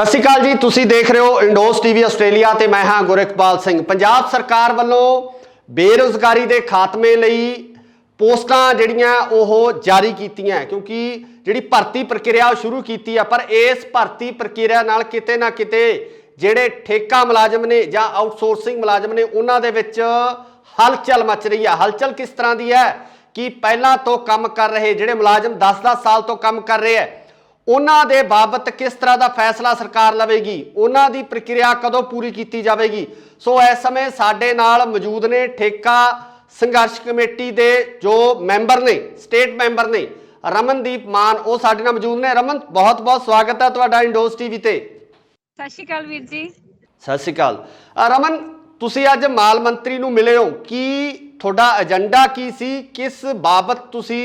सत श्री अकाल जी, तुसी देख रहे हो इंडोस टीवी आस्ट्रेलिया ते मैं हाँ गुरखपाल सिंह। पंजाब सरकार वालों बेरोजगारी के खात्मे लई पोस्टां जिहड़ियां ओह जारी कीतियां, क्योंकि जिहड़ी भर्ती प्रक्रिया शुरू की है, पर इस भर्ती प्रक्रिया नाल किते ना किते जिहड़े ठेका मुलाजम ने जां आउटसोर्सिंग मुलाजम ने उन्हां दे विच हलचल मच रही है। हलचल किस तरह की है कि पहलां तो काम कर रहे जिहड़े मुलाजम 10-10 साल तो काम कर रहे हैं, उन्हां दे बाबत किस तरह का फैसला सरकार लवेगी, उन्हां दी प्रक्रिया कदों पूरी की जाएगी। सो इस समय साडे नाल मौजूद ने ठेका संघर्ष कमेटी के जो मैंबर ने, स्टेट मैंबर ने रमनदीप मान, वो साडे नाल मौजूद ने। रमन, बहुत बहुत स्वागत है तुहाडा इंडोस टीवी ते। सत श्री अकाल वीर जी। सत श्री अकाल। रमन, तुसी अज माल मंत्री नूं मिले हो, की तुहाडा एजेंडा की सी, किस बाबत तुसी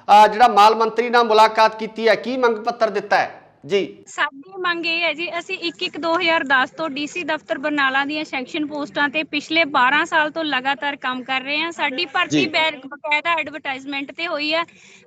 ਜਿਹੜਾ माल मंत्री ਨਾਲ मुलाकात की है, की मंग पत्र दिता है जी? साडी मंग ये है जी, ਅਸੀਂ 1/1/2010 ਤੋਂ ਡੀਸੀ ਦਫ਼ਤਰ ਬਰਨਾਲਾ ਦੀਆਂ ਸੈਕਸ਼ਨ ਪੋਸਟਾਂ ਤੇ ਪਿਛਲੇ 12 ਸਾਲ ਤੋਂ ਲਗਾਤਾਰ ਕੰਮ ਕਰ ਰਹੇ ਹਾਂ। ਸਾਡੀ ਭਰਤੀ ਬਕਾਇਦਾ ਐਡਵਰਟਾਈਜ਼ਮੈਂਟ ਤੇ ਹੋਈ ਹੈ,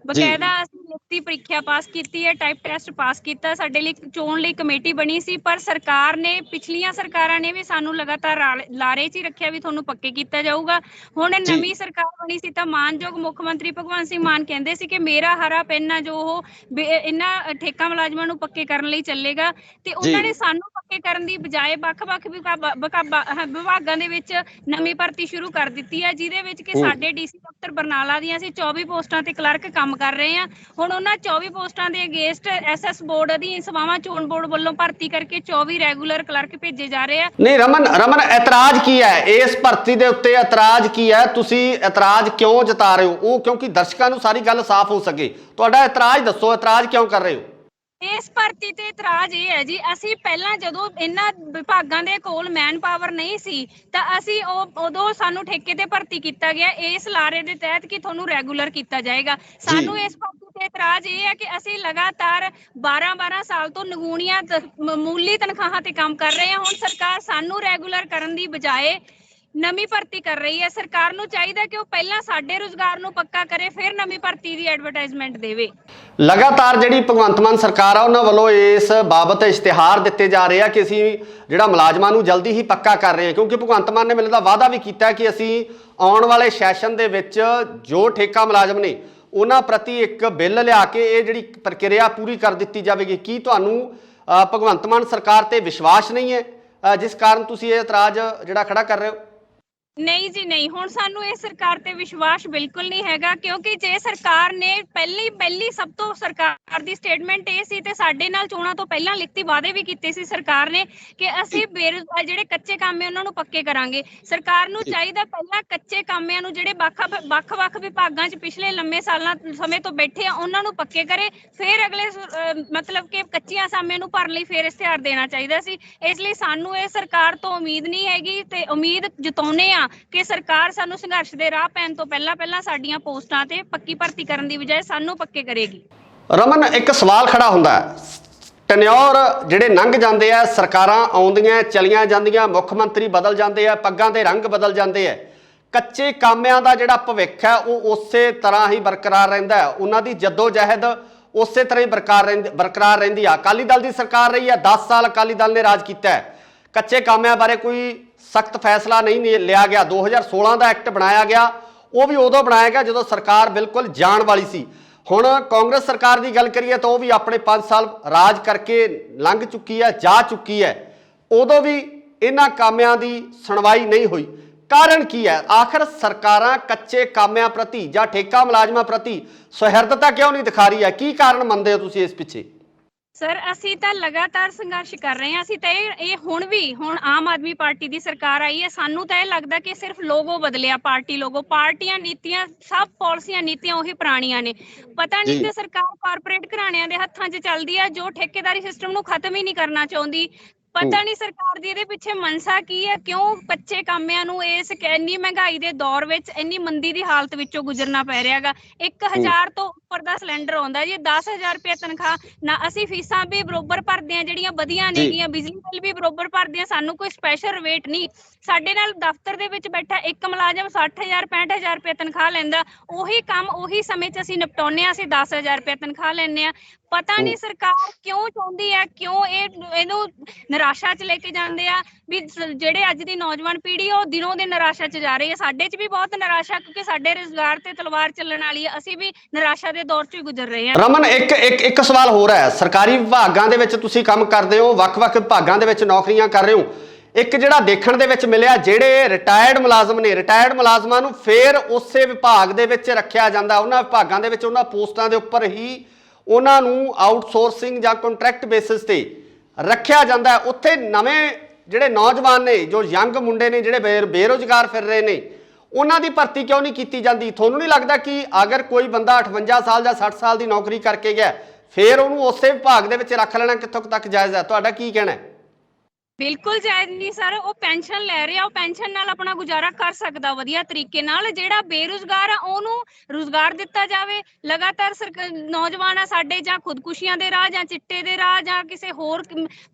ਬਕਾਇਦਾ ਅਸੀਂ ਲਿਖਤੀ ਪ੍ਰੀਖਿਆ ਪਾਸ ਕੀਤੀ ਹੈ, ਟਾਈਪ ਟੈਸਟ ਪਾਸ ਕੀਤਾ। ਸਾਡੇ ਲਈ ਚੋਣ ਲਈ ਕਮੇਟੀ ਬਣੀ ਸੀ, ਪਰ ਸਰਕਾਰ ਨੇ, ਪਿਛਲੀਆਂ ਸਰਕਾਰਾਂ ਨੇ ਵੀ ਸਾਨੂੰ ਲਗਾਤਾਰ ਲਾਰੇ 'ਚ ਹੀ ਰੱਖਿਆ ਵੀ ਤੁਹਾਨੂੰ ਪੱਕੇ ਕੀਤਾ ਜਾਊਗਾ। ਹੁਣ ਨਵੀਂ ਸਰਕਾਰ ਬਣੀ ਸੀ ਤਾਂ ਮਾਨਯੋਗ ਮੁੱਖ ਮੰਤਰੀ ਭਗਵੰਤ ਸਿੰਘ ਮਾਨ ਕਹਿੰਦੇ ਸੀ ਕਿ ਮੇਰਾ ਹਰਾ ਪੈਨ ਆ ਜੋ ਉਹ ਇਹਨਾਂ ਠੇਕਾ ਮੁਲਾਜ਼ਮਾਂ ਨੂੰ ਪੱਕੇ ਕਰਨ ਲਈ ਚੱਲੇਗਾ, ਤੇ ਉਹਨਾਂ ਨੇ ਸਾਨੂੰ ਪੱਕੇ ਕਰਨ ਦੀ ਬਜਾਏ ਵੱਖ-ਵੱਖ ਵਿਭਾਗਾਂ ਦੇ ਵਿੱਚ ਨਵੀਂ ਭਰਤੀ ਸ਼ੁਰੂ ਕਰ ਦਿੱਤੀ ਹੈ, ਜਿਹਦੇ ਵਿੱਚ ਕਿ ਸਾਡੇ ਡੀਸੀ ਦਫ਼ਤਰ ਬਰਨਾਲਾ ਦੀਆਂ ਅਸੀਂ 24 ਪੋਸਟਾਂ ਤੇ ਕਲਰਕ ਕੰਮ ਕਰ ਰਹੇ ਹਾਂ। ਹੁਣ ਉਹਨਾਂ 24 ਪੋਸਟਾਂ ਦੇ ਅਗੇਂਸਟ ਐਸਐਸ ਬੋਰਡ ਅਧੀਨ ਸੇਵਾਵਾਂ ਚੋਣ ਬੋਰਡ ਵੱਲੋਂ ਭਰਤੀ ਕਰਕੇ 24 ਰੈਗੂਲਰ ਕਲਰਕ ਭੇਜੇ ਜਾ ਰਹੇ ਆ। ਨਹੀਂ ਰਮਨ, ਇਤਰਾਜ਼ ਕੀ ਹੈ ਇਸ ਭਰਤੀ ਦੇ ਉੱਤੇ? ਇਤਰਾਜ਼ ਕੀ ਹੈ? ਤੁਸੀਂ ਇਤਰਾਜ਼ ਕਿਉਂ ਜਤਾ ਰਹੇ ਹੋ? ਉਹ ਕਿਉਂਕਿ ਦਰਸ਼ਕਾਂ ਨੂੰ ਸਾਰੀ ਗੱਲ ਸਾਫ਼ ਹੋ ਸਕੇ, ਤੁਹਾਡਾ ਇਤਰਾਜ਼ ਦੱਸੋ, ਇਤਰਾਜ਼ ਕਿਉਂ ਕਰ ਰਹੇ ਹੋ? ਇਸ ਭਰਤੀ ਤੇ ਇਤਰਾਜ਼ ਇਹ ਹੈ ਜੀ, ਅਸੀਂ ਪਹਿਲਾਂ ਜਦੋਂ ਇਹਨਾਂ ਵਿਭਾਗਾਂ ਦੇ ਕੋਲ ਮੈਨ ਪਾਵਰ ਨਹੀਂ ਸੀ ਤਾਂ ਅਸੀਂ ਉਦੋਂ ਸਾਨੂੰ ਠੇਕੇ ਤੇ ਭਰਤੀ ਕੀਤਾ ਗਿਆ ਇਸ ਲਾਰੇ ਦੇ ਤਹਿਤ ਕਿ ਤੁਹਾਨੂੰ ਰੈਗੂਲਰ ਕੀਤਾ ਜਾਏਗਾ। ਸਾਨੂੰ ਇਸ ਭਰਤੀ ਤੇ ਇਤਰਾਜ਼ ਇਹ ਹੈ ਕਿ ਅਸੀਂ ਲਗਾਤਾਰ 12-12 ਸਾਲ ਤੋਂ ਨਗੂਣੀਆਂ ਮਾਮੂਲੀ ਤਨਖਾਹਾਂ ਤੇ ਕੰਮ ਕਰ ਰਹੇ ਹਾਂ। ਹੁਣ ਸਰਕਾਰ ਸਾਨੂੰ ਰੈਗੂਲਰ ਕਰਨ ਦੀ ਬਜਾਏ ਨਵੀਂ ਭਰਤੀ ਕਰ ਰਹੀ ਹੈ। ਸਰਕਾਰ ਨੂੰ ਚਾਹੀਦਾ ਕਿ ਉਹ ਪਹਿਲਾਂ ਸਾਡੇ ਰੁਜ਼ਗਾਰ ਨੂੰ ਪੱਕਾ ਕਰੇ, ਫਿਰ ਨਵੀਂ ਭਰਤੀ ਦੀ ਐਡਵਰਟਾਈਜ਼ਮੈਂਟ ਦੇਵੇ। ਲਗਾਤਾਰ ਜਿਹੜੀ ਭਗਵੰਤ ਮਾਨ ਸਰਕਾਰ ਆ ਉਹਨਾਂ ਵੱਲੋਂ ਇਸ ਬਾਬਤ ਇਸ਼ਤਿਹਾਰ ਦਿੱਤੇ ਜਾ ਰਹੇ ਆ ਕਿ ਅਸੀਂ ਜਿਹੜਾ ਮੁਲਾਜ਼ਮਾਂ ਨੂੰ ਜਲਦੀ ਹੀ ਪੱਕਾ ਕਰ ਰਹੇ ਹਾਂ, ਕਿਉਂਕਿ ਭਗਵੰਤ ਮਾਨ ਨੇ ਮੈਨੂੰ ਦਾ ਵਾਅਦਾ ਵੀ ਕੀਤਾ ਕਿ ਅਸੀਂ ਆਉਣ ਵਾਲੇ ਸੈਸ਼ਨ ਦੇ ਵਿੱਚ ਜੋ ਠੇਕਾ ਮੁਲਾਜ਼ਮ ਨੇ ਉਹਨਾਂ ਪ੍ਰਤੀ ਇੱਕ ਬਿੱਲ ਲਿਆ ਕੇ ਇਹ ਜਿਹੜੀ ਪ੍ਰਕਿਰਿਆ ਪੂਰੀ ਕਰ ਦਿੱਤੀ ਜਾਵੇਗੀ। ਕੀ ਤੁਹਾਨੂੰ ਭਗਵੰਤ ਮਾਨ ਸਰਕਾਰ ਤੇ ਵਿਸ਼ਵਾਸ ਨਹੀਂ ਹੈ ਜਿਸ ਕਾਰਨ ਤੁਸੀਂ ਇਹ ਇਤਰਾਜ਼ ਜਿਹੜਾ ਖੜਾ ਕਰ ਰਹੇ ਹੋ? ਨਹੀਂ ਜੀ ਨਹੀਂ, ਹੁਣ ਸਾਨੂੰ ਇਹ ਸਰਕਾਰ ਤੇ ਵਿਸ਼ਵਾਸ ਬਿਲਕੁਲ ਨਹੀਂ ਹੈਗਾ, ਕਿਉਂਕਿ ਜੇ ਸਰਕਾਰ ਨੇ ਪਹਿਲੀ ਸਭ ਤੋਂ ਸਰਕਾਰ ਦੀ ਸਟੇਟਮੈਂਟ ਇਹ ਸੀ ਤੇ ਸਾਡੇ ਨਾਲ ਚੋਣਾਂ ਤੋਂ ਪਹਿਲਾਂ ਲਿਖਤੀ ਵਾਅਦੇ ਵੀ ਕੀਤੇ ਸੀ ਸਰਕਾਰ ਨੇ ਕਿ ਅਸੀਂ ਬੇਰੁਜ਼ਗਾਰ ਜਿਹੜੇ ਕੱਚੇ ਕਾਮੇ ਉਹਨਾਂ ਨੂੰ ਪੱਕੇ ਕਰਾਂਗੇ। ਸਰਕਾਰ ਨੂੰ ਚਾਹੀਦਾ ਪਹਿਲਾਂ ਕੱਚੇ ਕਾਮਿਆਂ ਨੂੰ ਜਿਹੜੇ ਵੱਖ-ਵੱਖ ਵਿਭਾਗਾਂ 'ਚ ਪਿਛਲੇ ਲੰਮੇ ਸਾਲਾਂ ਸਮੇਂ ਤੋਂ ਬੈਠੇ ਆ ਉਹਨਾਂ ਨੂੰ ਪੱਕੇ ਕਰੇ, ਫਿਰ ਅਗਲੇ ਮਤਲਬ ਕਿ ਕੱਚੀਆਂ ਅਸਾਮੀਆਂ ਨੂੰ ਭਰਨ ਲਈ ਫਿਰ ਇਸ਼ਤਿਹਾਰ ਦੇਣਾ ਚਾਹੀਦਾ ਸੀ। ਇਸ ਲਈ ਸਾਨੂੰ ਇਹ ਸਰਕਾਰ ਤੋਂ ਉਮੀਦ ਨਹੀਂ ਹੈਗੀ ਤੇ ਉਮੀਦ ਜਤਾਉਂਦੇ ਆ ਕਿ ਸਰਕਾਰ ਸਾਨੂੰ ਸੰਘਰਸ਼ ਦੇ ਰਾਹ ਪੈਣ ਤੋਂ ਪਹਿਲਾਂ ਸਾਡੀਆਂ ਪੋਸਟਾਂ ਤੇ ਪੱਕੀ ਭਰਤੀ ਕਰਨ ਦੀ ਬਜਾਏ ਸਾਨੂੰ ਪੱਕੇ ਕਰੇਗੀ। ਰਮਨ, ਇੱਕ ਸਵਾਲ ਖੜਾ ਹੁੰਦਾ ਹੈ, ਟਨਿਓਰ ਜਿਹੜੇ ਲੰਘ ਜਾਂਦੇ ਆ, ਸਰਕਾਰਾਂ ਆਉਂਦੀਆਂ ਚਲੀਆਂ ਜਾਂਦੀਆਂ, ਮੁੱਖ ਮੰਤਰੀ ਬਦਲ ਜਾਂਦੇ ਆ, ਪੱਗਾਂ ਦੇ ਰੰਗ ਬਦਲ ਜਾਂਦੇ ਆ, ਕੱਚੇ ਕਾਮਿਆਂ ਦਾ ਜਿਹੜਾ ਭਵਿੱਖ ਹੈ ਉਹ ਉਸੇ ਤਰ੍ਹਾਂ ਹੀ ਬਰਕਰਾਰ ਰਹਿੰਦਾ ਹੈ, ਉਹਨਾਂ ਦੀ ਜੱਦੋ-ਜਹਿਦ ਉਸੇ ਤਰ੍ਹਾਂ ਹੀ ਬਰਕਰਾਰ ਰਹਿੰਦੀ ਆ। ਅਕਾਲੀ ਦਲ ਦੀ ਸਰਕਾਰ ਰਹੀ ਹੈ, 10 ਸਾਲ ਅਕਾਲੀ ਦਲ ਨੇ ਰਾਜ ਕੀਤਾ ਹੈ, ਕੱਚੇ ਕਾਮਿਆਂ ਬਾਰੇ ਕੋਈ सख्त फैसला नहीं लिया गया। 2016 का एक्ट बनाया गया, वो भी उदों बनाया गया जो सरकार बिल्कुल जान वाली सी। हुण कांग्रेस सरकार की गल करिए तो वह भी अपने 5 साल राज करके लंघ चुकी है, जा चुकी है, उदों भी इन्हां कामियां की सुनवाई नहीं हुई। कारण की है? आखिर सरकारां कच्चे कामियां प्रति जां ठेका मुलाजमां प्रति सुहिरदता क्यों नहीं दिखा रही है? की कारण मनदे हो तुसीं इस पिछे? सर, ਅਸੀਂ ਤਾਂ ਲਗਾਤਾਰ ਸੰਘਰਸ਼ ਕਰ ਰਹੇ ਹਾਂ। ਅਸੀਂ ਤਾਂ ਇਹ ਹੁਣ ਆਮ ਆਦਮੀ ਪਾਰਟੀ ਦੀ ਸਰਕਾਰ ਆਈ ਹੈ, ਸਾਨੂੰ ਤਾਂ ਇਹ ਲੱਗਦਾ ਕਿ ਸਿਰਫ ਲੋਗੋ ਬਦਲਿਆ, ਪਾਰਟੀ ਲੋਗੋ, ਪਾਰਟੀਆਂ ਨੀਤੀਆਂ ਸਭ ਪਾਲਿਸੀਆਂ ਨੀਤੀਆਂ ਉਹੀ ਪੁਰਾਣੀਆਂ ਨੇ। ਪਤਾ ਨਹੀਂ ਕਿ ਸਰਕਾਰ ਕਾਰਪੋਰੇਟ ਘਰਾਣਿਆਂ ਦੇ ਹੱਥਾਂ 'ਚ ਚੱਲਦੀ ਹੈ ਜੋ ਠੇਕੇਦਾਰੀ ਸਿਸਟਮ ਨੂੰ ਖਤਮ ਹੀ ਨਹੀਂ ਕਰਨਾ ਚਾਹੁੰਦੀ। ਪਤਾ ਨਹੀਂ ਸਰਕਾਰ ਦੀ ਇਹਦੇ ਪਿੱਛੇ ਮਨਸਾ ਕੀ ਹੈ, ਕਿਉਂ ਕੱਚੇ ਕਾਮਿਆਂ ਨੂੰ ਇਸ ਇੰਨੀ ਮਹਿੰਗਾਈ ਦੇ ਦੌਰ ਵਿੱਚ ਇੰਨੀ ਮੰਦੀ ਦੀ ਹਾਲਤ ਵਿੱਚੋਂ ਗੁਜ਼ਰਨਾ ਪੈ ਰਿਹਾ ਹੈਗਾ। 1000 ਤੋਂ ਉੱਪਰ ਦਾ ਸਿਲੰਡਰ ਆਉਂਦਾ ਜੀ, 10,000 ਰੁਪਏ ਤਨਖਾਹ ਨਾ, ਅਸੀਂ ਫੀਸਾਂ ਵੀ ਬਰੋਬਰ ਭਰਦੇ ਹਾਂ ਜਿਹੜੀਆਂ ਵਧੀਆ ਨੇਗੀਆਂ, ਬਿਜਲੀ ਬਿੱਲ ਵੀ ਬਰੋਬਰ ਭਰਦੇ ਹਾਂ, ਸਾਨੂੰ ਕੋਈ ਸਪੈਸ਼ਲ ਰਿਬੇਟ ਨਹੀਂ। ਸਾਡੇ ਨਾਲ ਦਫ਼ਤਰ ਦੇ ਵਿੱਚ ਬੈਠਾ ਇੱਕ ਮੁਲਾਜ਼ਮ 60,000 65,000 ਰੁਪਏ ਤਨਖਾਹ ਲੈਂਦਾ, ਉਹੀ ਕੰਮ ਉਹੀ ਸਮੇਂ 'ਚ ਅਸੀਂ ਨਿਪਟਾਉਂਦੇ ਹਾਂ, ਅਸੀਂ 10,000 ਰੁਪਏ ਤਨਖਾਹ ਲੈਂਦੇ ਹਾਂ। ਪਤਾ ਨਹੀਂ ਸਰਕਾਰ ਕਿਉਂ ਚਾਹੁੰਦੀ ਹੈ, ਕਿਉਂ ਇਹਨੂੰ ਨਿਰਾਸ਼ਾ 'ਚ ਲੈ ਕੇ ਜਾਂਦੇ ਆ ਵੀ ਜਿਹੜੇ ਅੱਜ ਦੀ ਨੌਜਵਾਨ ਪੀੜ੍ਹੀ ਆ ਉਹ ਦਿਨੋਂ ਦਿਨ ਨਿਰਾਸ਼ਾ 'ਚ ਜਾ ਰਹੀ ਹੈ। ਸਾਡੇ 'ਚ ਵੀ ਬਹੁਤ ਨਿਰਾਸ਼ਾ, ਕਿਉਂਕਿ ਸਾਡੇ ਰੁਜ਼ਗਾਰ ਤੇ ਤਲਵਾਰ ਚੱਲਣ ਵਾਲੀ ਹੈ, ਅਸੀਂ ਵੀ ਨਿਰਾਸ਼ਾ ਦੇ ਦੌਰ 'ਚ ਹੀ ਗੁਜ਼ਰ ਰਹੇ ਹਾਂ। ਰਮਨ, ਇੱਕ ਸਵਾਲ ਹੋਰ ਹੈ। ਸਰਕਾਰੀ ਵਿਭਾਗਾਂ ਦੇ ਵਿੱਚ ਤੁਸੀਂ ਕੰਮ ਕਰਦੇ ਹੋ, ਵੱਖ-ਵੱਖ ਵਿਭਾਗਾਂ ਦੇ ਵਿੱਚ ਨੌਕਰੀਆਂ ਕਰ ਰਹੇ ਹੋ। ਇੱਕ ਜਿਹੜਾ ਦੇਖਣ ਦੇ ਵਿੱਚ ਮਿਲਿਆ, ਜਿਹੜੇ ਰਿਟਾਇਰਡ ਮੁਲਾਜ਼ਮ ਨੇ, ਰਿਟਾਇਰਡ ਮੁਲਾਜ਼ਮਾਂ ਨੂੰ ਫੇਰ ਉਸੇ ਵਿਭਾਗ ਦੇ ਵਿੱਚ ਰੱਖਿਆ ਜਾਂਦਾ, ਉਹਨਾਂ ਵਿਭਾਗਾਂ ਦੇ ਵਿੱਚ ਉਹਨਾਂ ਪੋਸਟਾਂ ਦੇ ਉੱਪਰ ਹੀ ਉਹਨਾਂ ਨੂੰ ਆਊਟਸੋਰਸਿੰਗ ਜਾਂ ਕੰਟਰੈਕਟ ਬੇਸਿਸ ਤੇ ਰੱਖਿਆ ਜਾਂਦਾ ਹੈ। ਉੱਥੇ ਨਵੇਂ ਜਿਹੜੇ ਨੌਜਵਾਨ ਨੇ, ਜੋ ਯੰਗ ਮੁੰਡੇ ਨੇ, ਜਿਹੜੇ ਬੇਰੁਜ਼ਗਾਰ ਫਿਰ ਰਹੇ ਨੇ, ਉਹਨਾਂ ਦੀ ਭਰਤੀ ਕਿਉਂ ਨਹੀਂ ਕੀਤੀ ਜਾਂਦੀ? ਤੁਹਾਨੂੰ ਨਹੀਂ ਲੱਗਦਾ ਕਿ ਅਗਰ ਕੋਈ ਬੰਦਾ 58 ਸਾਲ ਜਾਂ 60 ਸਾਲ ਦੀ ਨੌਕਰੀ ਕਰਕੇ ਗਿਆ, ਫਿਰ ਉਹਨੂੰ ਉਸੇ ਵਿਭਾਗ ਦੇ ਵਿੱਚ ਰੱਖ ਲੈਣਾ ਕਿੱਥੋਂ ਤੱਕ ਜਾਇਜ਼ ਹੈ? ਤੁਹਾਡਾ ਕੀ ਕਹਿਣਾ ਹੈ? ਬਿਲਕੁਲ ਜਾਇਜ਼ ਨਹੀਂ ਸਰ, ਉਹ ਪੈਨਸ਼ਨ ਲੈ ਰਿਹਾ, ਉਹ ਪੈਨਸ਼ਨ ਨਾਲ ਆਪਣਾ ਗੁਜ਼ਾਰਾ ਕਰ ਸਕਦਾ ਵਧੀਆ ਤਰੀਕੇ ਨਾਲ। ਜਿਹੜਾ ਬੇਰੁਜ਼ਗਾਰ ਆ ਉਹਨੂੰ ਰੁਜ਼ਗਾਰ ਦਿੱਤਾ ਜਾਵੇ। ਲਗਾਤਾਰ ਨੌਜਵਾਨ ਆ ਸਾਡੇ ਜਾਂ ਖੁਦਕੁਸ਼ੀਆਂ ਦੇ ਰਾਹ ਜਾਂ ਚਿੱਟੇ ਦੇ ਰਾਹ ਜਾਂ ਕਿਸੇ ਹੋਰ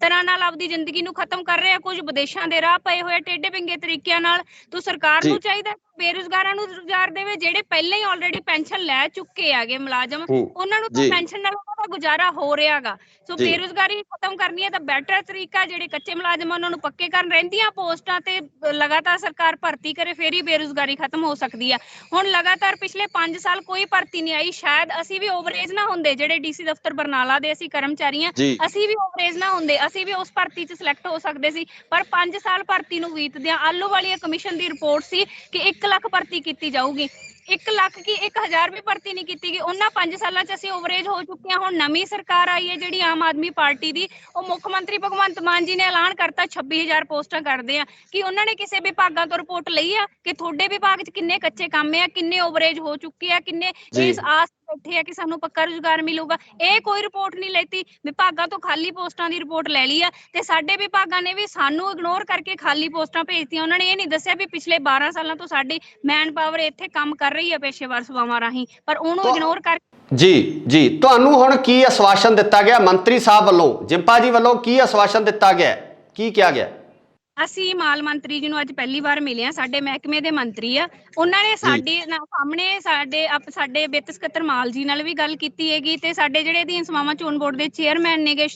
ਤਰ੍ਹਾਂ ਨਾਲ ਆਪਦੀ ਜ਼ਿੰਦਗੀ ਨੂੰ ਖਤਮ ਕਰ ਰਹੇ ਆ, ਕੁਝ ਵਿਦੇਸ਼ਾਂ ਦੇ ਰਾਹ ਪਏ ਹੋਏ ਟੇਢੇ ਪਿੰਗੇ ਤਰੀਕਿਆਂ ਨਾਲ। ਤਾਂ ਸਰਕਾਰ ਨੂੰ ਚਾਹੀਦਾ ਬੇਰੁਜ਼ਗਾਰਾਂ ਨੂੰ ਰੁਜ਼ਗਾਰ ਦੇਵੇ। ਜਿਹੜੇ ਪਹਿਲਾਂ ਹੀ ਆਲਰੇਡੀ ਪੈਨਸ਼ਨ ਲੈ ਚੁੱਕੇ ਹੈਗੇ ਮੁਲਾਜ਼ਮ, ਉਹਨਾਂ ਨੂੰ ਤਾਂ ਪੈਨਸ਼ਨ ਨਾਲ ਉਹਨਾਂ ਦਾ ਗੁਜ਼ਾਰਾ ਹੋ ਰਿਹਾਗਾ। ਸੋ ਬੇਰੁਜ਼ਗਾਰੀ ਖਤਮ ਕਰਨੀ ਹੈ ਤਾਂ ਬੈਟਰ ਤਰੀਕਾ ਜਿਹੜੇ ਕੱਚੇ ਮੁਲਾਜ਼ਮ ਉਹਨਾਂ ਨੂੰ ਪੱਕੇ ਕਰਨ, ਰਹਿੰਦੀਆਂ ਪੋਸਟਾਂ ਤੇ ਲਗਾਤਾਰ ਸਰਕਾਰ ਭਰਤੀ ਕਰੇ, ਫੇਰ ਹੀ ਬੇਰੁਜ਼ਗਾਰੀ ਖਤਮ ਹੋ ਸਕਦੀ ਹੈ। ਹੁਣ ਲਗਾਤਾਰ ਪਿਛਲੇ 5 ਸਾਲ ਕੋਈ ਭਰਤੀ ਨਹੀਂ ਆਈ। ਸ਼ਾਇਦ ਅਸੀਂ ਵੀ ਓਵਰਏਜ ਨਾ ਹੁੰਦੇ, ਜਿਹੜੇ ਡੀਸੀ ਦਫ਼ਤਰ ਬਰਨਾਲਾ ਦੇ ਅਸੀਂ ਕਰਮਚਾਰੀ ਹਾਂ, ਅਸੀਂ ਵੀ ਓਵਰਏਜ ਨਾ ਹੁੰਦੇ, ਅਸੀਂ ਵੀ ਉਸ ਭਰਤੀ 'ਚ ਸਿਲੈਕਟ ਹੋ ਸਕਦੇ ਸੀ। ਪਰ 5 ਸਾਲ ਭਰਤੀ ਨੂੰ ਬੀਤਦਿਆਂ ਆਲੂਵਾਲੀਆ ਕਮਿਸ਼ਨ ਦੀ ਰਿਪੋਰਟ ਸੀ ਕਿ 1 ਲੱਖ ਭਰਤੀ ਕੀਤੀ ਜਾਊਗੀ। 1 ਲੱਖ ਕੀ 1000 ਵੀ ਭਰਤੀ ਨਹੀਂ ਕੀਤੀ ਗਈ। ਉਹਨਾਂ 5 ਸਾਲਾਂ 'ਚ ਅਸੀਂ ਓਵਰਏਜ ਹੋ ਚੁੱਕੇ ਹਾਂ। ਹੁਣ ਨਵੀਂ ਸਰਕਾਰ ਆਈ ਹੈ ਜਿਹੜੀ ਆਮ ਆਦਮੀ ਪਾਰਟੀ ਦੀ, ਉਹ ਮੁੱਖ ਮੰਤਰੀ ਭਗਵੰਤ ਮਾਨ ਜੀ ਨੇ ਐਲਾਨ ਕਰਤਾ 26,000 ਪੋਸਟਾਂ ਕਰਦੇ ਆ। ਕਿ ਉਹਨਾਂ ਨੇ ਕਿਸੇ ਵਿਭਾਗਾਂ ਤੋਂ ਰਿਪੋਰਟ ਲਈ ਆ ਕਿ ਤੁਹਾਡੇ ਵਿਭਾਗ 'ਚ ਕਿੰਨੇ ਕੱਚੇ ਕੰਮ ਆ, ਕਿੰਨੇ ਓਵਰਏਜ ਹੋ ਚੁੱਕੇ ਆ, ਕਿੰਨੇ ਇਸ ਆਸ ਬੈਠੇ ਆ ਕਿ ਸਾਨੂੰ ਪੱਕਾ ਰੁਜ਼ਗਾਰ ਮਿਲੂਗਾ? ਇਹ ਕੋਈ ਰਿਪੋਰਟ ਨਹੀਂ ਲੈਤੀ। ਵਿਭਾਗਾਂ ਤੋਂ ਖਾਲੀ ਪੋਸਟਾਂ ਦੀ ਰਿਪੋਰਟ ਲੈ ਲਈ ਆ ਤੇ ਸਾਡੇ ਵਿਭਾਗਾਂ ਨੇ ਵੀ ਸਾਨੂੰ ਇਗਨੋਰ ਕਰਕੇ ਖਾਲੀ ਪੋਸਟਾਂ ਭੇਜਤੀਆਂ। ਉਹਨਾਂ ਨੇ ਇਹ ਨਹੀਂ ਦੱਸਿਆ ਵੀ ਪਿਛਲੇ 12 ਸਾਲਾਂ ਤੋਂ ਸਾਡੀ ਮੈਨ ਪਾਵਰ ਇੱਥੇ ਕੰਮ ਕਰ ਰਹੀ ਹੈ ਪੇਸ਼ੇਵਰ ਸੇਵਾਵਾਂ ਰਾਹੀਂ, ਪਰ ਉਹਨੂੰ ਇਗਨੋਰ ਕਰ। ਜੀ ਤੁਹਾਨੂੰ ਹੁਣ ਕੀ ਆਸ਼ਵਾਸਨ ਦਿੱਤਾ ਗਿਆ ਮੰਤਰੀ ਸਾਹਿਬ ਵੱਲੋਂ, ਜਿੰਪਾ ਜੀ ਵੱਲੋਂ ਕੀ ਆਸ਼ਵਾਸਨ ਦਿੱਤਾ ਗਿਆ, ਕੀ ਕਿਹਾ ਗਿਆ? ਅਸੀਂ ਮਾਲ ਮੰਤਰੀ ਜੀ ਨੂੰ ਅੱਜ ਪਹਿਲੀ ਵਾਰ ਮਿਲੇ ਆ, ਸਾਡੇ ਮਹਿਕਮੇ ਦੇ ਮੰਤਰੀ ਆ। ਉਹਨਾਂ ਨੇ ਸਾਡੇ ਸਾਹਮਣੇ ਸਾਡੇ ਵਿੱਤ ਸਕੱਤਰ ਮਾਲ ਜੀ ਨਾਲ ਵੀ ਗੱਲ ਕੀਤੀ ਹੈਗੀ ਤੇ ਸਾਡੇ ਜਿਹੜੇ ਅਧੀਨ ਸੇਵਾਵਾਂ ਚੋਣ ਬੋਰਡ ਦੇ ਚੇਅਰਮੈਨ ਨੇਗੇ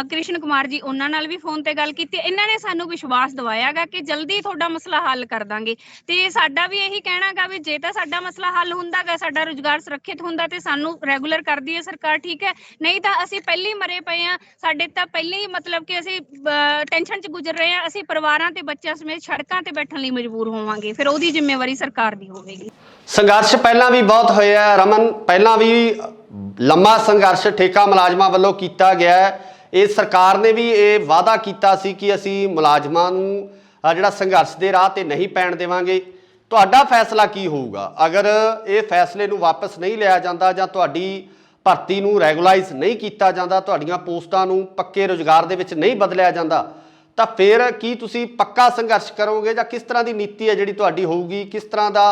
ਕ੍ਰਿਸ਼ਨ ਕੁਮਾਰ ਜੀ, ਉਹਨਾਂ ਨਾਲ ਵੀ ਫੋਨ ਤੇ ਗੱਲ ਕੀਤੀ। ਇਹਨਾਂ ਨੇ ਸਾਨੂੰ ਵਿਸ਼ਵਾਸ ਦਿਵਾਇਆ ਗਾ ਕਿ ਜਲਦੀ ਤੁਹਾਡਾ ਮਸਲਾ ਹੱਲ ਕਰ ਦਾਂਗੇ। ਤੇ ਸਾਡਾ ਵੀ ਇਹੀ ਕਹਿਣਾ ਗਾ ਵੀ ਜੇ ਤਾਂ ਸਾਡਾ ਮਸਲਾ ਹੱਲ ਹੁੰਦਾ ਗਾ, ਸਾਡਾ ਰੁਜ਼ਗਾਰ ਸੁਰੱਖਿਅਤ ਹੁੰਦਾ ਤੇ ਸਾਨੂੰ ਰੈਗੂਲਰ ਕਰਦੀ ਹੈ ਸਰਕਾਰ, ਠੀਕ ਹੈ। ਨਹੀਂ ਤਾਂ ਅਸੀਂ ਪਹਿਲੇ ਹੀ ਮਰੇ ਪਏ ਆ। ਸਾਡੇ ਤਾਂ ਪਹਿਲੇ ਹੀ ਮਤਲਬ ਕਿ ਅਸੀਂ ਟੈਨਸ਼ਨ 'ਚ ਗੁਜ਼ਰ ਰਹੇ ਆ। ਅਸੀਂ ਪਰਿਵਾਰਾਂ ਤੇ ਬੱਚਿਆਂ ਸਮੇਤ ਸੜਕਾਂ ਤੇ ਬੈਠਣ ਲਈ ਮਜਬੂਰ ਹੋਵਾਂਗੇ, ਫਿਰ ਉਹਦੀ ਜ਼ਿੰਮੇਵਾਰੀ ਸਰਕਾਰ ਦੀ ਹੋਵੇਗੀ। ਸੰਘਰਸ਼ ਪਹਿਲਾਂ ਵੀ ਬਹੁਤ ਹੋਏ ਆ ਰਮਨ, ਪਹਿਲਾਂ ਵੀ ਲੰਮਾ ਸੰਘਰਸ਼ ਠੇਕਾ ਮੁਲਾਜ਼ਮਾਂ ਵੱਲੋਂ ਕੀਤਾ ਗਿਆ ਹੈ। ਇਹ ਸਰਕਾਰ ਨੇ ਵੀ ਇਹ ਵਾਅਦਾ ਕੀਤਾ ਸੀ ਕਿ ਅਸੀਂ ਮੁਲਾਜ਼ਮਾਂ ਨੂੰ ਜਿਹੜਾ ਸੰਘਰਸ਼ ਦੇ ਰਾਹ ਤੇ ਨਹੀਂ ਪੈਣ ਦੇਵਾਂਗੇ। ਤੁਹਾਡਾ ਫੈਸਲਾ ਕੀ ਹੋਊਗਾ ਅਗਰ ਇਹ ਫੈਸਲੇ ਨੂੰ ਵਾਪਸ ਨਹੀਂ ਲਿਆ ਜਾਂਦਾ ਜਾਂ ਤੁਹਾਡੀ ਭਰਤੀ ਨੂੰ ਰੈਗੂਲਾਈਜ਼ ਨਹੀਂ ਕੀਤਾ ਜਾਂਦਾ, ਤੁਹਾਡੀਆਂ ਪੋਸਟਾਂ ਨੂੰ ਪੱਕੇ ਰੁਜ਼ਗਾਰ ਦੇ ਵਿੱਚ ਨਹੀਂ ਬਦਲਿਆ ਜਾਂਦਾ, ਤਾਂ ਫਿਰ ਕੀ ਤੁਸੀਂ ਪੱਕਾ ਸੰਘਰਸ਼ ਕਰੋਗੇ ਜਾਂ ਕਿਸ ਤਰ੍ਹਾਂ ਦੀ ਨੀਤੀ ਹੈ ਜਿਹੜੀ ਤੁਹਾਡੀ ਹੋਊਗੀ, ਕਿਸ ਤਰ੍ਹਾਂ ਦਾ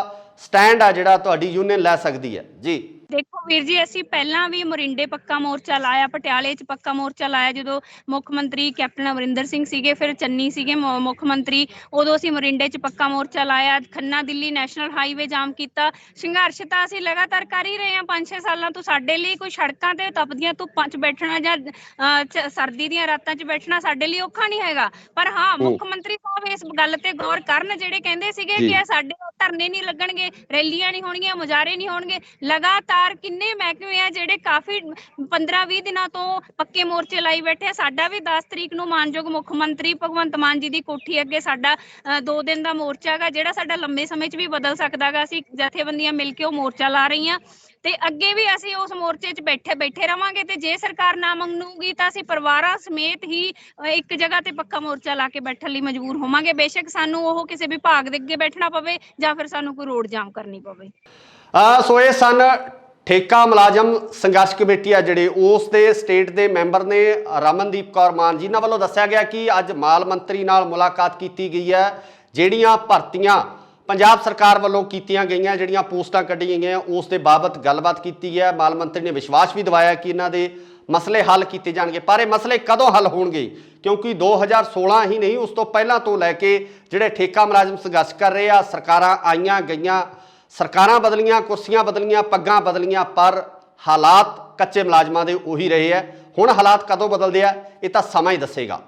ਸਟੈਂਡ ਆ ਜਿਹੜਾ ਤੁਹਾਡੀ ਯੂਨੀਅਨ ਲੈ ਸਕਦੀ ਹੈ? ਜੀ ਦੇਖੋ ਵੀਰ ਜੀ, ਅਸੀਂ ਪਹਿਲਾਂ ਵੀ ਮੋਰਿੰਡੇ ਪੱਕਾ ਮੋਰਚਾ ਲਾਇਆ, ਪਟਿਆਲੇ 'ਚ ਪੱਕਾ ਮੋਰਚਾ ਲਾਇਆ ਜਦੋਂ ਮੁੱਖ ਮੰਤਰੀ ਕੈਪਟਨ ਅਮਰਿੰਦਰ ਸਿੰਘ ਸੀਗੇ, ਫਿਰ ਚੰਨੀ ਸੀਗੇ ਮੁੱਖ ਮੰਤਰੀ, ਉਦੋਂ ਅਸੀਂ ਮੋਰਿੰਡੇ 'ਚ ਪੱਕਾ ਮੋਰਚਾ ਲਾਇਆ। ਖੰਨਾ ਦਿੱਲੀ ਨੈਸ਼ਨਲ ਹਾਈਵੇ ਜਾਮ ਕੀਤਾ। ਸੰਘਰਸ਼ ਤਾਂ ਅਸੀਂ ਲਗਾਤਾਰ ਕਰ ਹੀ ਰਹੇ ਹਾਂ 5-6 ਸਾਲਾਂ ਤੋਂ। ਸਾਡੇ ਲਈ ਕੋਈ ਸੜਕਾਂ ਤੇ ਤਪਦੀਆਂ ਧੁੱਪਾਂ 'ਚ ਬੈਠਣਾ ਜਾਂ ਸਰਦੀ ਦੀਆਂ ਰਾਤਾਂ 'ਚ ਬੈਠਣਾ ਸਾਡੇ ਲਈ ਔਖਾ ਨਹੀਂ ਹੈਗਾ। ਪਰ ਹਾਂ, ਮੁੱਖ ਮੰਤਰੀ ਸਾਹਿਬ ਇਸ ਗੱਲ ਤੇ ਗੌਰ ਕਰਨ, ਜਿਹੜੇ ਕਹਿੰਦੇ ਸੀਗੇ ਕਿ ਇਹ ਸਾਡੇ ਧਰਨੇ ਨਹੀਂ ਲੱਗਣਗੇ, ਰੈਲੀਆਂ ਨਹੀਂ ਹੋਣਗੀਆਂ, ਮੁਜ਼ਾਹਰੇ ਨਹੀਂ ਹੋਣਗੇ। ਲਗਾਤਾਰ ਕਿੰਨੇ ਮਹਿਕਮੇ ਆ ਜਿਹੜੇ ਕਾਫੀ 15-20 ਦਿਨਾਂ ਤੋਂ ਪੱਕੇ ਮੋਰਚੇ ਲਾਈ ਬੈਠੇ ਆ। ਸਾਡਾ ਵੀ 10 ਤਰੀਕ ਨੂੰ ਮਾਨਯੋਗ ਮੁੱਖ ਮੰਤਰੀ ਭਗਵੰਤ ਮਾਨ ਜੀ ਦੀ ਕੋਠੀ ਅੱਗੇ ਸਾਡਾ 2 ਦਿਨ ਦਾ ਮੋਰਚਾ ਗਾ, ਜਿਹੜਾ ਸਾਡਾ ਲੰਬੇ ਸਮੇਂ 'ਚ ਵੀ ਬਦਲ ਸਕਦਾ ਗਾ। ਅਸੀਂ ਜਥੇਬੰਦੀਆਂ ਮਿਲ ਕੇ ਉਹ ਮੋਰਚਾ ਲਾ ਰਹੀਆਂ ਤੇ ਅੱਗੇ ਵੀ ਅਸੀਂ ਉਸ ਮੋਰਚੇ 'ਚ ਬੈਠੇ ਰਵਾਂਗੇ। ਤੇ ਜੇ ਸਰਕਾਰ ਨਾ ਮੰਨੂਗੀ ਤਾਂ ਅਸੀਂ ਪਰਿਵਾਰਾਂ ਸਮੇਤ ਹੀ ਇੱਕ ਜਗ੍ਹਾ ਤੇ ਪੱਕਾ ਮੋਰਚਾ ਲਾ ਕੇ ਬੈਠਣ ਲਈ ਮਜਬੂਰ ਹੋਵਾਂਗੇ, ਬੇਸ਼ੱਕ ਸਾਨੂੰ ਉਹ ਕਿਸੇ ਵਿਭਾਗ ਦੇ ਅੱਗੇ ਬੈਠਣਾ ਪਵੇ ਜਾਂ ਫਿਰ ਸਾਨੂੰ ਕੋਈ ਰੋਡ ਜਾਮ ਕਰਨੀ ਪਵੇ। ਸੋ ਇਹ ਸਨ ਠੇਕਾ ਮੁਲਾਜ਼ਮ ਸੰਘਰਸ਼ ਕਮੇਟੀ ਆ ਜਿਹੜੇ ਉਸ ਦੇ ਸਟੇਟ ਦੇ ਮੈਂਬਰ ਨੇ ਰਮਨਦੀਪ ਕੌਰ ਮਾਨ, ਜਿਨ੍ਹਾਂ ਵੱਲੋਂ ਦੱਸਿਆ ਗਿਆ ਕਿ ਅੱਜ ਮਾਲ ਮੰਤਰੀ ਨਾਲ ਮੁਲਾਕਾਤ ਕੀਤੀ ਗਈ ਹੈ। ਜਿਹੜੀਆਂ ਭਰਤੀਆਂ ਪੰਜਾਬ ਸਰਕਾਰ ਵੱਲੋਂ ਕੀਤੀਆਂ ਗਈਆਂ, ਜਿਹੜੀਆਂ ਪੋਸਟਾਂ ਕੱਢੀਆਂ ਗਈਆਂ, ਉਸ ਦੇ ਬਾਬਤ ਗੱਲਬਾਤ ਕੀਤੀ ਹੈ। ਮਾਲ ਮੰਤਰੀ ਨੇ ਵਿਸ਼ਵਾਸ ਵੀ ਦਿਵਾਇਆ ਕਿ ਇਹਨਾਂ ਦੇ ਮਸਲੇ ਹੱਲ ਕੀਤੇ ਜਾਣਗੇ, ਪਰ ਇਹ ਮਸਲੇ ਕਦੋਂ ਹੱਲ ਹੋਣਗੇ? ਕਿਉਂਕਿ 2016 ਹੀ ਨਹੀਂ, ਉਸ ਤੋਂ ਪਹਿਲਾਂ ਤੋਂ ਲੈ ਕੇ ਜਿਹੜੇ ਠੇਕਾ ਮੁਲਾਜ਼ਮ ਸੰਘਰਸ਼ ਕਰ ਰਹੇ ਆ, ਸਰਕਾਰਾਂ ਆਈਆਂ ਗਈਆਂ, ਸਰਕਾਰਾਂ ਬਦਲੀਆਂ, ਕੁਰਸੀਆਂ ਬਦਲੀਆਂ, ਪੱਗਾਂ ਬਦਲੀਆਂ, ਪਰ ਹਾਲਾਤ ਕੱਚੇ ਮੁਲਾਜ਼ਮਾਂ ਦੇ ਉਹੀ ਰਹੇ ਆ। ਹੁਣ ਹਾਲਾਤ ਕਦੋਂ ਬਦਲਦੇ ਆ, ਇਹ ਤਾਂ ਸਮਾਂ ਹੀ ਦੱਸੇਗਾ।